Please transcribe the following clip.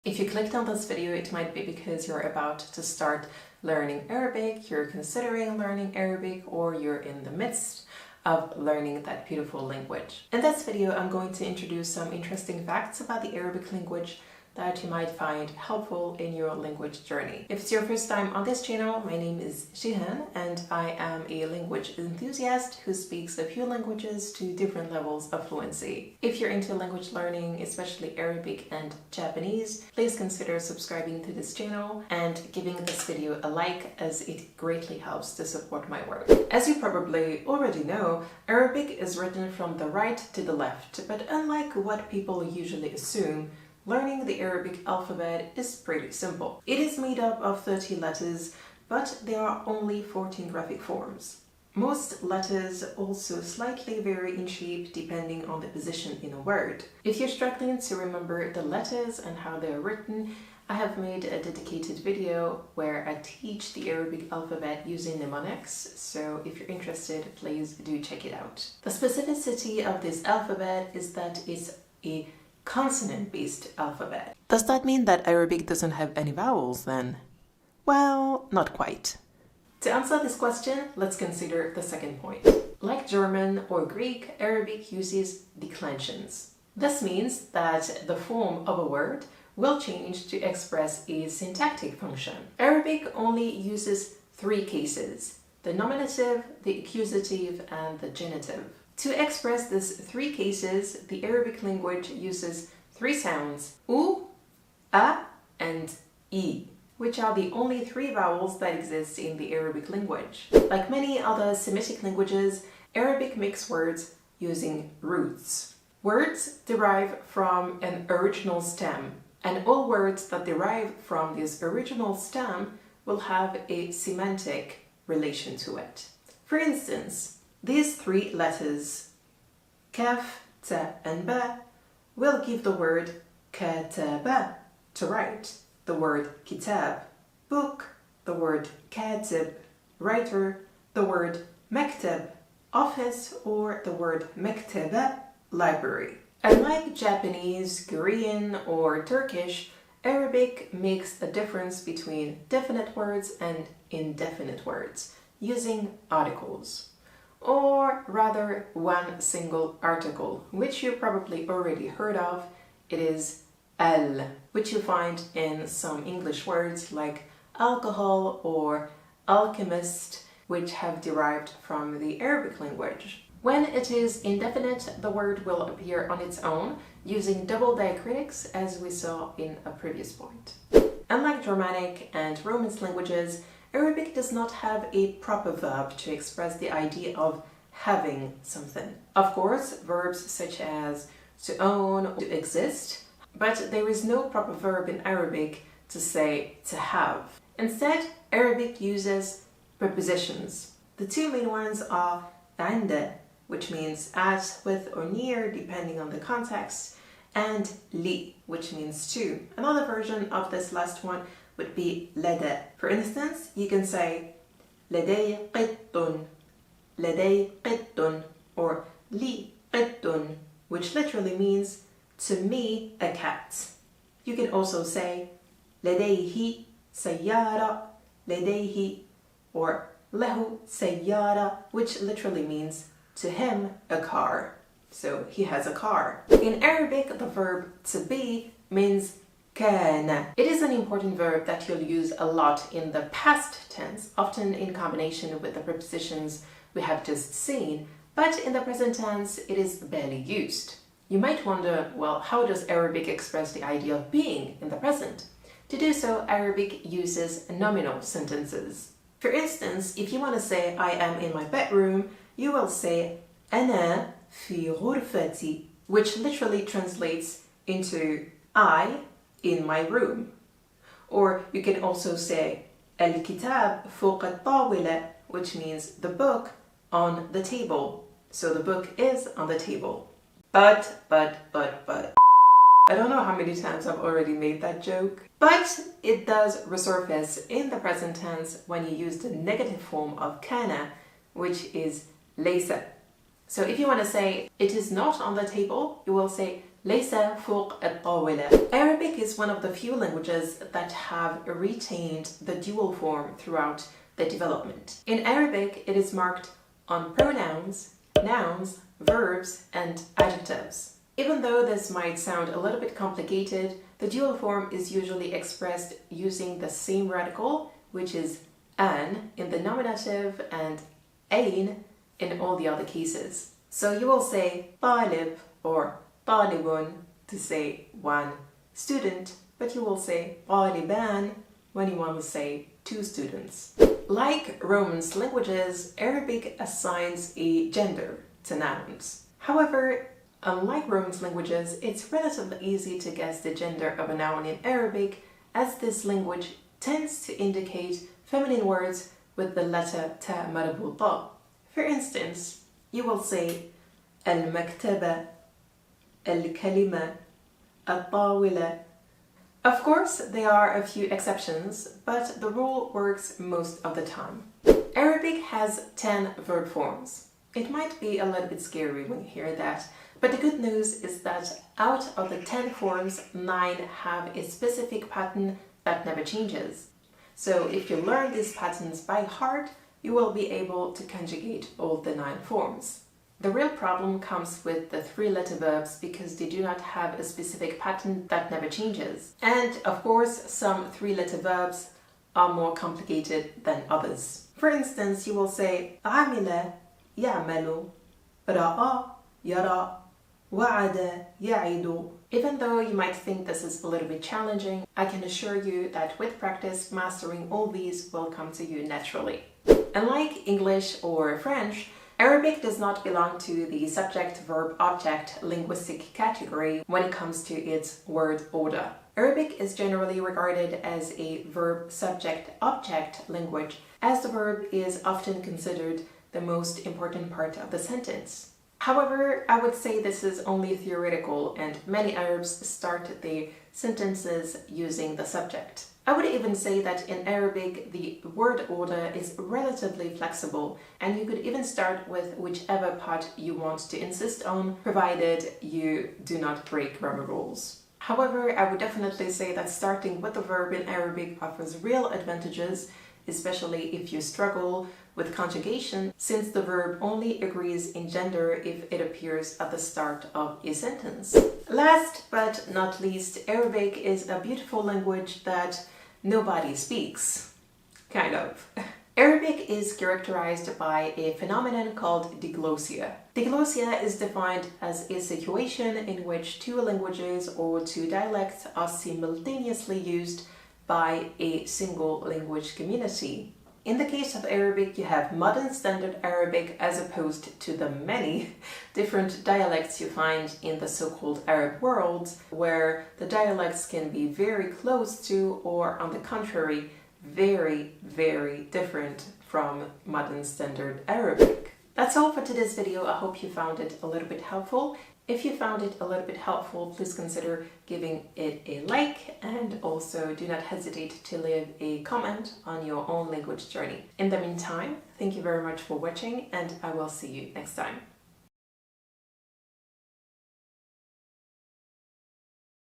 If you clicked on this video, it might be because you're about to start learning Arabic, you're considering learning Arabic, or you're in the midst of learning that beautiful language. In this video, I'm going to introduce some interesting facts about the Arabic language that you might find helpful in your language journey. If it's your first time on this channel, my name is Jihan and I am a language enthusiast who speaks a few languages to different levels of fluency. If you're into language learning, especially Arabic and Japanese, please consider subscribing to this channel and giving this video a like, as it greatly helps to support my work. As you probably already know, Arabic is written from the right to the left, but unlike what people usually assume, learning the Arabic alphabet is pretty simple. It is made up of 30 letters, but there are only 14 graphic forms. Most letters also slightly vary in shape depending on the position in a word. If you're struggling to remember the letters and how they are written, I have made a dedicated video where I teach the Arabic alphabet using mnemonics, so if you're interested, please do check it out. The specificity of this alphabet is that it's a consonant-based alphabet. Does that mean that Arabic doesn't have any vowels then? Well, not quite. To answer this question, let's consider the second point. Like German or Greek, Arabic uses declensions. This means that the form of a word will change to express a syntactic function. Arabic only uses three cases: the nominative, the accusative, and the genitive. To express these three cases, the Arabic language uses three sounds: u, a, and i, which are the only three vowels that exist in the Arabic language. Like many other Semitic languages, Arabic makes words using roots. Words derive from an original stem, and all words that derive from this original stem will have a semantic relation to it. For instance, these three letters, kaf, ta, and ba, will give the word kataba, to write, the word kitab, book, the word katib, writer, the word maktab, office, or the word maktaba, library. Unlike Japanese, Korean, or Turkish, Arabic makes a difference between definite words and indefinite words using articles. Or rather, one single article, which you probably already heard of. It is al, which you find in some English words like alcohol or alchemist, which have derived from the Arabic language. When it is indefinite, the word will appear on its own using double diacritics, as we saw in a previous point. Unlike Germanic and Romance languages, Arabic does not have a proper verb to express the idea of having something. Of course, verbs such as to own, to exist, but there is no proper verb in Arabic to say to have. Instead, Arabic uses prepositions. The two main ones are عند, which means at, with, or near, depending on the context, and li, which means to. Another version of this last one would be لدى. For instance, you can say لدي قط, لدي قط, or لي قط, which literally means to me a cat. You can also say لديه سيارة, لديه, or له سيارة, which literally means to him a car. So he has a car. In Arabic, the verb to be means كان. It is an important verb that you'll use a lot in the past tense, often in combination with the prepositions we have just seen, but in the present tense it is barely used. You might wonder, well, how does Arabic express the idea of being in the present? To do so, Arabic uses nominal sentences. For instance, if you want to say I am in my bedroom, you will say أنا في غرفتي, which literally translates into I in my room. Or you can also say الكتاب فوق الطاولة, which means the book on the table. So the book is on the table. But. I don't know how many times I've already made that joke. But it does resurface in the present tense when you use the negative form of kana, which is ليس. So if you want to say it is not on the table, you will say ليس فوق الطاولة. Arabic is one of the few languages that have retained the dual form throughout the development. In Arabic, it is marked on pronouns, nouns, verbs, and adjectives. Even though this might sound a little bit complicated, the dual form is usually expressed using the same radical, which is an in the nominative and ain in all the other cases. So you will say طالب or طالب to say one student, but you will say طالبان when you want to say two students. Like Romance languages, Arabic assigns a gender to nouns. However, unlike Romance languages, it's relatively easy to guess the gender of a noun in Arabic, as this language tends to indicate feminine words with the letter ta marbuta. For instance, you will say المكتبة, الكلمة, الطاولة. Of course, there are a few exceptions, but the rule works most of the time. Arabic has 10 verb forms. It might be a little bit scary when you hear that, but the good news is that out of the 10 forms, 9 have a specific pattern that never changes. So if you learn these patterns by heart, you will be able to conjugate all the 9 forms. The real problem comes with the 3-letter verbs because they do not have a specific pattern that never changes. And of course, some 3-letter verbs are more complicated than others. For instance, you will say عمل يعمل, رأى يرى, وعد يعد. Even though you might think this is a little bit challenging, I can assure you that with practice, mastering all these will come to you naturally. Unlike English or French, Arabic does not belong to the subject-verb-object linguistic category when it comes to its word order. Arabic is generally regarded as a verb-subject-object language, as the verb is often considered the most important part of the sentence. However, I would say this is only theoretical, and many Arabs start their sentences using the subject. I would even say that in Arabic, the word order is relatively flexible, and you could even start with whichever part you want to insist on, provided you do not break grammar rules. However, I would definitely say that starting with the verb in Arabic offers real advantages, especially if you struggle with conjugation, since the verb only agrees in gender if it appears at the start of a sentence. Last but not least, Arabic is a beautiful language that nobody speaks. Kind of. Arabic is characterized by a phenomenon called diglossia. Diglossia is defined as a situation in which two languages or two dialects are simultaneously used by a single language community. In the case of Arabic, you have modern standard Arabic as opposed to the many different dialects you find in the so-called Arab world, where the dialects can be very close to, or on the contrary, very, very different from modern standard Arabic. That's all for today's video. I hope you found it a little bit helpful. If you found it a little bit helpful, please consider giving it a like, and also do not hesitate to leave a comment on your own language journey. In the meantime, thank you very much for watching, and I will see you next time.